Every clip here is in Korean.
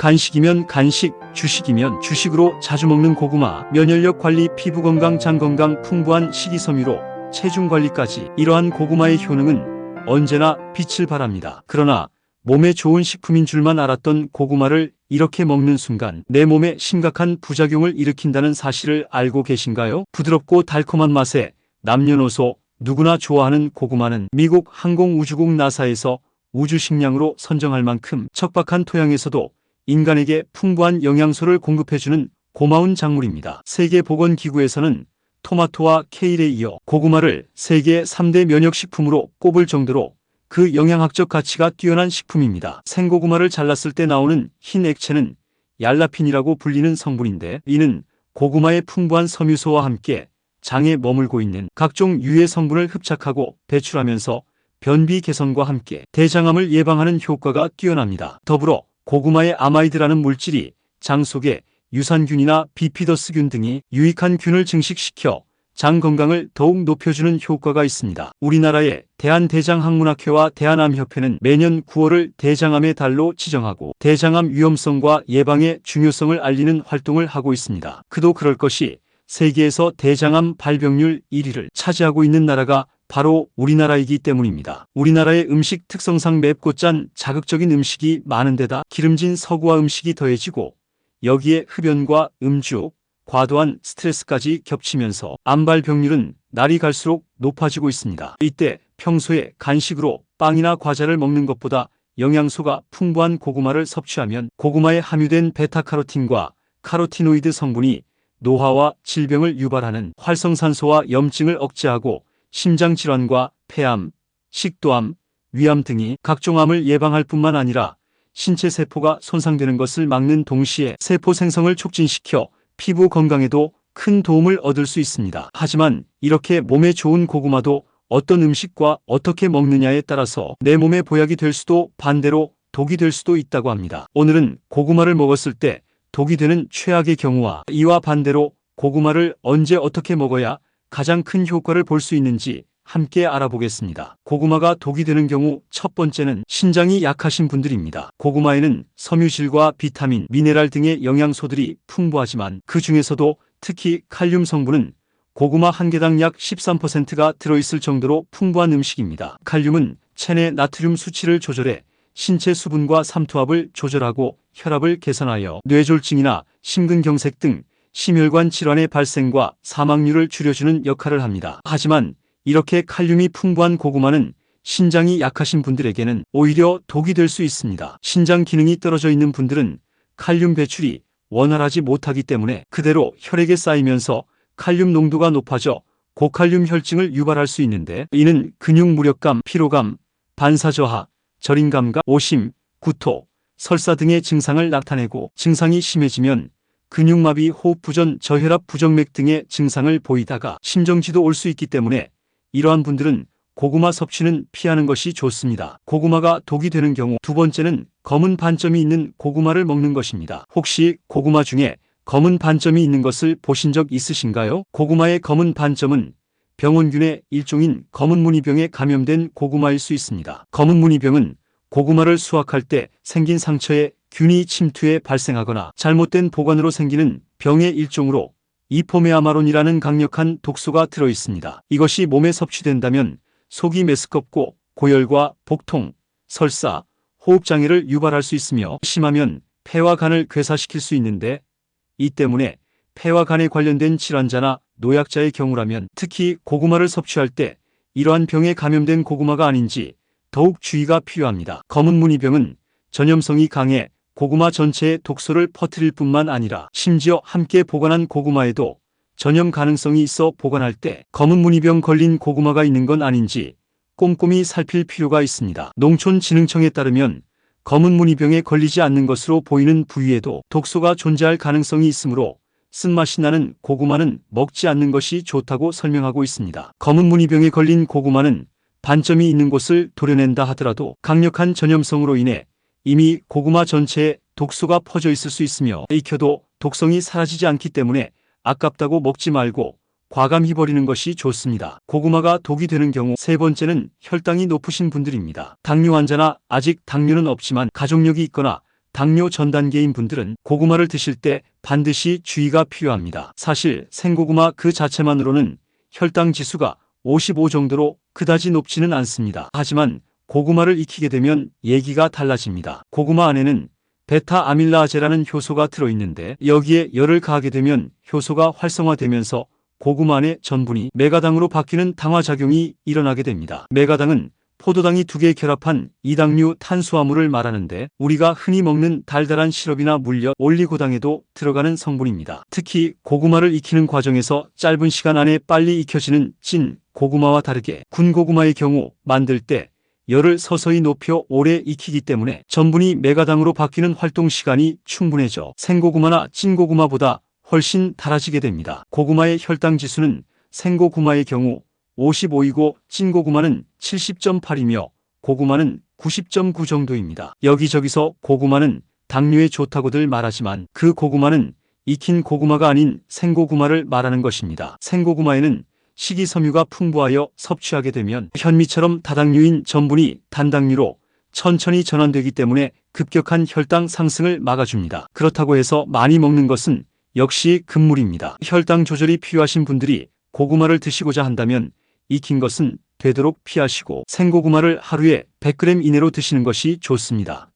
간식이면 간식, 주식이면 주식으로 자주 먹는 고구마, 면역력 관리, 피부 건강, 장 건강, 풍부한 식이섬유로 체중 관리까지 이러한 고구마의 효능은 언제나 빛을 발합니다. 그러나 몸에 좋은 식품인 줄만 알았던 고구마를 이렇게 먹는 순간 내 몸에 심각한 부작용을 일으킨다는 사실을 알고 계신가요? 부드럽고 달콤한 맛에 남녀노소 누구나 좋아하는 고구마는 미국 항공우주국 나사에서 우주식량으로 선정할 만큼 척박한 토양에서도 인간에게 풍부한 영양소를 공급해주는 고마운 작물입니다. 세계보건기구에서는 토마토와 케일에 이어 고구마를 세계 3대 면역식품으로 꼽을 정도로 그 영양학적 가치가 뛰어난 식품입니다. 생고구마를 잘랐을 때 나오는 흰 액체는 얄라핀이라고 불리는 성분인데, 이는 고구마의 풍부한 섬유소와 함께 장에 머물고 있는 각종 유해 성분을 흡착하고 배출하면서 변비 개선과 함께 대장암을 예방하는 효과가 뛰어납니다. 더불어 고구마의 아마이드라는 물질이 장 속에 유산균이나 비피더스균 등이 유익한 균을 증식시켜 장 건강을 더욱 높여주는 효과가 있습니다. 우리나라의 대한대장학문학회와 대한암협회는 매년 9월을 대장암의 달로 지정하고 대장암 위험성과 예방의 중요성을 알리는 활동을 하고 있습니다. 그도 그럴 것이 세계에서 대장암 발병률 1위를 차지하고 있는 나라가 바로 우리나라이기 때문입니다. 우리나라의 음식 특성상 맵고 짠 자극적인 음식이 많은 데다 기름진 서구화 음식이 더해지고 여기에 흡연과 음주, 과도한 스트레스까지 겹치면서 암 발병률은 날이 갈수록 높아지고 있습니다. 이때 평소에 간식으로 빵이나 과자를 먹는 것보다 영양소가 풍부한 고구마를 섭취하면 고구마에 함유된 베타카로틴과 카로티노이드 성분이 노화와 질병을 유발하는 활성산소와 염증을 억제하고 심장질환과 폐암, 식도암, 위암 등이 각종 암을 예방할 뿐만 아니라 신체 세포가 손상되는 것을 막는 동시에 세포 생성을 촉진시켜 피부 건강에도 큰 도움을 얻을 수 있습니다. 하지만 이렇게 몸에 좋은 고구마도 어떤 음식과 어떻게 먹느냐에 따라서 내 몸에 보약이 될 수도 반대로 독이 될 수도 있다고 합니다. 오늘은 고구마를 먹었을 때 독이 되는 최악의 경우와 이와 반대로 고구마를 언제 어떻게 먹어야 가장 큰 효과를 볼 수 있는지 함께 알아보겠습니다. 고구마가 독이 되는 경우 첫 번째는 신장이 약하신 분들입니다. 고구마에는 섬유질과 비타민, 미네랄 등의 영양소들이 풍부하지만 그 중에서도 특히 칼륨 성분은 고구마 한 개당 약 13%가 들어있을 정도로 풍부한 음식입니다. 칼륨은 체내 나트륨 수치를 조절해 신체 수분과 삼투압을 조절하고 혈압을 개선하여 뇌졸중이나 심근경색 등 심혈관 질환의 발생과 사망률을 줄여주는 역할을 합니다. 하지만 이렇게 칼륨이 풍부한 고구마는 신장이 약하신 분들에게는 오히려 독이 될 수 있습니다. 신장 기능이 떨어져 있는 분들은 칼륨 배출이 원활하지 못하기 때문에 그대로 혈액에 쌓이면서 칼륨 농도가 높아져 고칼륨 혈증을 유발할 수 있는데, 이는 근육 무력감, 피로감, 반사저하, 저림감과 오심, 구토, 설사 등의 증상을 나타내고 증상이 심해지면 근육마비, 호흡부전, 저혈압, 부정맥 등의 증상을 보이다가 심정지도 올 수 있기 때문에 이러한 분들은 고구마 섭취는 피하는 것이 좋습니다. 고구마가 독이 되는 경우 두 번째는 검은 반점이 있는 고구마를 먹는 것입니다. 혹시 고구마 중에 검은 반점이 있는 것을 보신 적 있으신가요? 고구마의 검은 반점은 병원균의 일종인 검은무늬병에 감염된 고구마일 수 있습니다. 검은무늬병은 고구마를 수확할 때 생긴 상처에 균이 침투해 발생하거나 잘못된 보관으로 생기는 병의 일종으로 이포메아마론이라는 강력한 독소가 들어있습니다. 이것이 몸에 섭취된다면 속이 메스껍고 고열과 복통, 설사, 호흡장애를 유발할 수 있으며 심하면 폐와 간을 괴사시킬 수 있는데, 이 때문에 폐와 간에 관련된 질환자나 노약자의 경우라면 특히 고구마를 섭취할 때 이러한 병에 감염된 고구마가 아닌지 더욱 주의가 필요합니다. 검은무늬병은 전염성이 강해 고구마 전체에 독소를 퍼뜨릴 뿐만 아니라 심지어 함께 보관한 고구마에도 전염 가능성이 있어 보관할 때 검은무늬병 걸린 고구마가 있는 건 아닌지 꼼꼼히 살필 필요가 있습니다. 농촌진흥청에 따르면 검은무늬병에 걸리지 않는 것으로 보이는 부위에도 독소가 존재할 가능성이 있으므로 쓴맛이 나는 고구마는 먹지 않는 것이 좋다고 설명하고 있습니다. 검은무늬병에 걸린 고구마는 반점이 있는 곳을 도려낸다 하더라도 강력한 전염성으로 인해 이미 고구마 전체에 독소가 퍼져 있을 수 있으며 익혀도 독성이 사라지지 않기 때문에 아깝다고 먹지 말고 과감히 버리는 것이 좋습니다. 고구마가 독이 되는 경우 세 번째는 혈당이 높으신 분들입니다. 당뇨 환자나 아직 당뇨는 없지만 가족력이 있거나 당뇨 전 단계인 분들은 고구마를 드실 때 반드시 주의가 필요합니다. 사실 생고구마 그 자체만으로는 혈당 지수가 55 정도로 그다지 높지는 않습니다. 하지만 고구마를 익히게 되면 얘기가 달라집니다. 고구마 안에는 베타 아밀라아제라는 효소가 들어있는데 여기에 열을 가하게 되면 효소가 활성화되면서 고구마 안의 전분이 메가당으로 바뀌는 당화작용이 일어나게 됩니다. 메가당은 포도당이 두 개 결합한 이당류 탄수화물을 말하는데 우리가 흔히 먹는 달달한 시럽이나 물엿, 올리고당에도 들어가는 성분입니다. 특히 고구마를 익히는 과정에서 짧은 시간 안에 빨리 익혀지는 찐 고구마와 다르게 군 고구마의 경우 만들 때 열을 서서히 높여 오래 익히기 때문에 전분이 메가당으로 바뀌는 활동 시간이 충분해져 생고구마나 찐고구마보다 훨씬 달아지게 됩니다. 고구마의 혈당 지수는 생고구마의 경우 55이고 찐고구마는 70.8이며 고구마는 90.9 정도입니다. 여기저기서 고구마는 당뇨에 좋다고들 말하지만 그 고구마는 익힌 고구마가 아닌 생고구마를 말하는 것입니다. 생고구마에는 식이섬유가 풍부하여 섭취하게 되면 현미처럼 다당류인 전분이 단당류로 천천히 전환되기 때문에 급격한 혈당 상승을 막아줍니다. 그렇다고 해서 많이 먹는 것은 역시 금물입니다. 혈당 조절이 필요하신 분들이 고구마를 드시고자 한다면 익힌 것은 되도록 피하시고 생고구마를 하루에 100g 이내로 드시는 것이 좋습니다.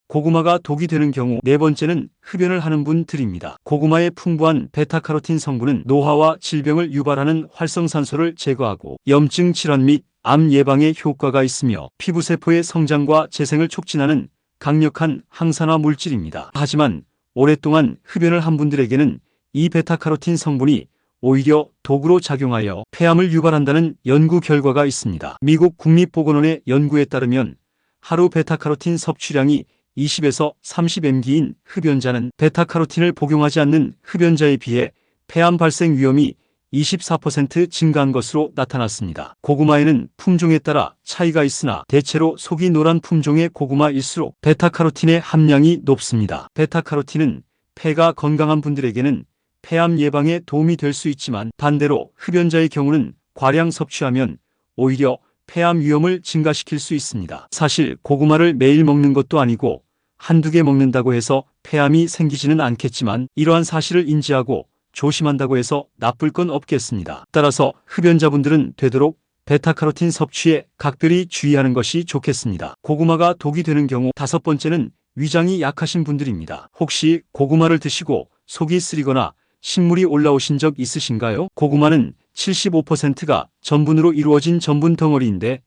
고구마가 독이 되는 경우 네 번째는 흡연을 하는 분들입니다. 고구마의 풍부한 베타카로틴 성분은 노화와 질병을 유발하는 활성산소를 제거하고 염증 질환 및 암 예방에 효과가 있으며 피부세포의 성장과 재생을 촉진하는 강력한 항산화 물질입니다. 하지만 오랫동안 흡연을 한 분들에게는 이 베타카로틴 성분이 오히려 독으로 작용하여 폐암을 유발한다는 연구 결과가 있습니다. 미국 국립보건원의 연구에 따르면 하루 베타카로틴 섭취량이 20에서 30mg인 흡연자는 베타카로틴을 복용하지 않는 흡연자에 비해 폐암 발생 위험이 24% 증가한 것으로 나타났습니다. 고구마에는 품종에 따라 차이가 있으나 대체로 속이 노란 품종의 고구마일수록 베타카로틴의 함량이 높습니다. 베타카로틴은 폐가 건강한 분들에게는 폐암 예방에 도움이 될 수 있지만 반대로 흡연자의 경우는 과량 섭취하면 오히려 폐암 위험을 증가시킬 수 있습니다. 사실 고구마를 매일 먹는 것도 아니고 한두 개 먹는다고 해서 폐암이 생기지는 않겠지만 이러한 사실을 인지하고 조심한다고 해서 나쁠 건 없겠습니다. 따라서 흡연자분들은 되도록 베타카로틴 섭취에 각별히 주의하는 것이 좋겠습니다. 고구마가 독이 되는 경우 다섯 번째는 위장이 약하신 분들입니다. 혹시 고구마를 드시고 속이 쓰리거나 신물이 올라오신 적 있으신가요? 고구마는 75%가 전분으로 이루어진 전분 덩어리인데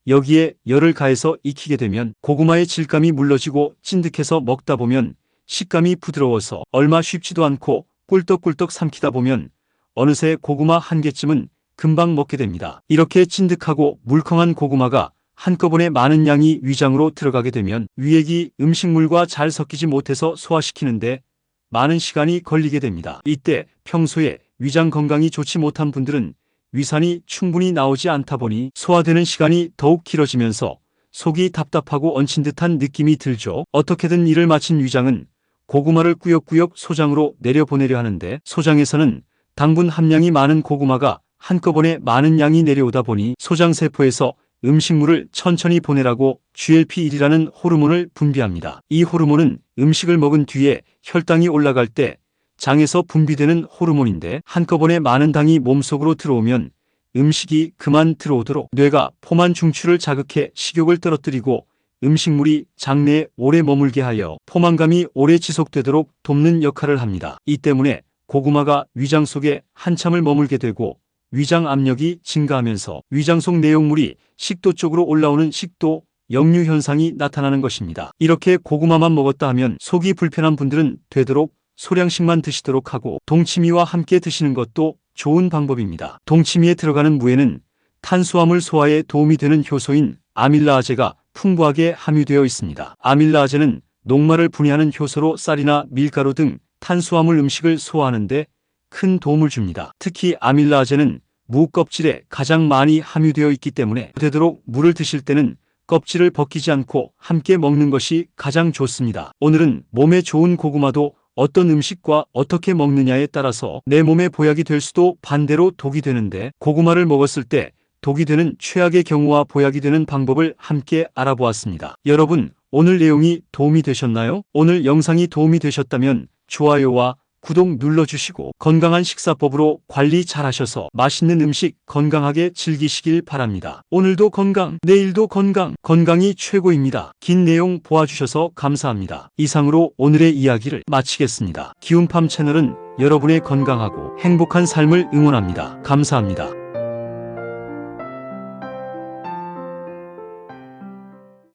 여기에 열을 가해서 익히게 되면 고구마의 질감이 물러지고 찐득해서 먹다 보면 식감이 부드러워서 얼마 쉽지도 않고 꿀떡꿀떡 삼키다 보면 어느새 고구마 한 개쯤은 금방 먹게 됩니다. 이렇게 찐득하고 물컹한 고구마가 한꺼번에 많은 양이 위장으로 들어가게 되면 위액이 음식물과 잘 섞이지 못해서 소화시키는데 많은 시간이 걸리게 됩니다. 이때 평소에 위장 건강이 좋지 못한 분들은 위산이 충분히 나오지 않다 보니 소화되는 시간이 더욱 길어지면서 속이 답답하고 얹힌 듯한 느낌이 들죠. 어떻게든 일을 마친 위장은 고구마를 꾸역꾸역 소장으로 내려보내려 하는데 소장에서는 당분 함량이 많은 고구마가 한꺼번에 많은 양이 내려오다 보니 소장세포에서 음식물을 천천히 보내라고 GLP-1이라는 호르몬을 분비합니다. 이 호르몬은 음식을 먹은 뒤에 혈당이 올라갈 때 장에서 분비되는 호르몬인데 한꺼번에 많은 당이 몸속으로 들어오면 음식이 그만 들어오도록 뇌가 포만 중추를 자극해 식욕을 떨어뜨리고 음식물이 장내에 오래 머물게 하여 포만감이 오래 지속되도록 돕는 역할을 합니다. 이 때문에 고구마가 위장 속에 한참을 머물게 되고 위장 압력이 증가하면서 위장 속 내용물이 식도 쪽으로 올라오는 식도 역류 현상이 나타나는 것입니다. 이렇게 고구마만 먹었다 하면 속이 불편한 분들은 되도록 소량씩만 드시도록 하고 동치미와 함께 드시는 것도 좋은 방법입니다. 동치미에 들어가는 무에는 탄수화물 소화에 도움이 되는 효소인 아밀라아제가 풍부하게 함유되어 있습니다. 아밀라아제는 녹말을 분해하는 효소로 쌀이나 밀가루 등 탄수화물 음식을 소화하는 데 큰 도움을 줍니다. 특히 아밀라아제는 무 껍질에 가장 많이 함유되어 있기 때문에 되도록 무를 드실 때는 껍질을 벗기지 않고 함께 먹는 것이 가장 좋습니다. 오늘은 몸에 좋은 고구마도 어떤 음식과 어떻게 먹느냐에 따라서 내 몸에 보약이 될 수도 반대로 독이 되는데 고구마를 먹었을 때 독이 되는 최악의 경우와 보약이 되는 방법을 함께 알아보았습니다. 여러분, 오늘 내용이 도움이 되셨나요? 오늘 영상이 도움이 되셨다면 좋아요와 구독 눌러주시고 건강한 식사법으로 관리 잘하셔서 맛있는 음식 건강하게 즐기시길 바랍니다. 오늘도 건강, 내일도 건강, 건강이 최고입니다. 긴 내용 보아주셔서 감사합니다. 이상으로 오늘의 이야기를 마치겠습니다. 기운팜 채널은 여러분의 건강하고 행복한 삶을 응원합니다. 감사합니다.